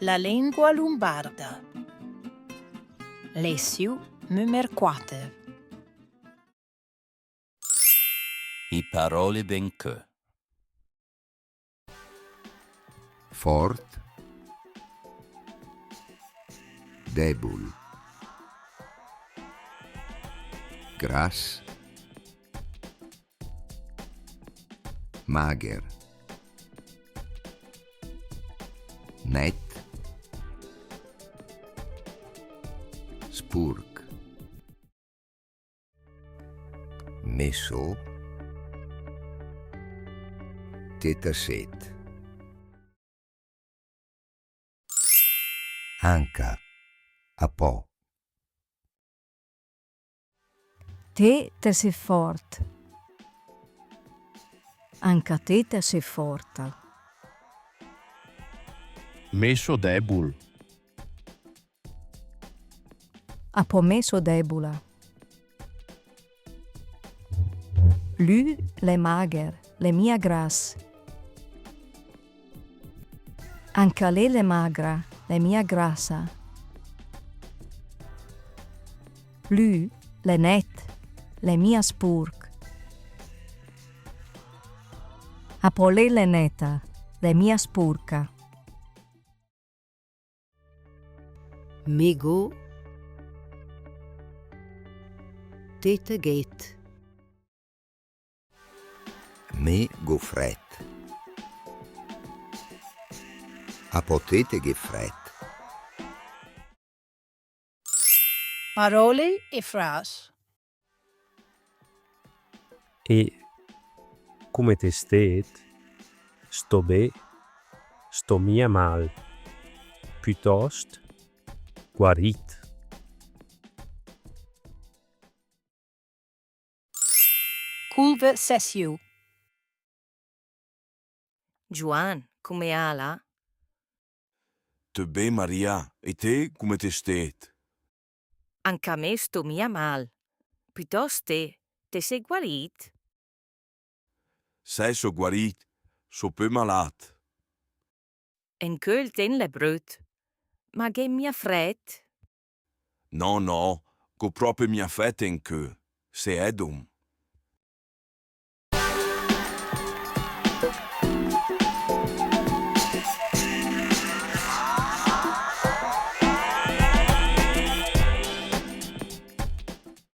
La lingua lombarda. Lessiu nummer 4. I parole benché. Fort, debul, gras, mager, net, spurc, messo, tetaset, anca, a po'. Te sei fort. Anche te sei forta. Messo debul. A po' messo debula. Lui le mager, le mia gras. Anche lei le magra, le mia grassa. Lui le net, le mia spurc. A po' lei le neta, le mia spurca. Migo tete get. Me gofret. A potete gefret. Parole e frasi. E come te stet, sto bé, sto mia mal, piuttosto guarit. Conversazione. Juan, come ala? Te bé, Maria. E te, come te stet? Anche a me sto mia mal. Piuttosto te sei guarit? Sei so guarit, so peu malat. En quel ten le brut. Ma che mia fred? No, go proprio mia fette in che. Se è dum.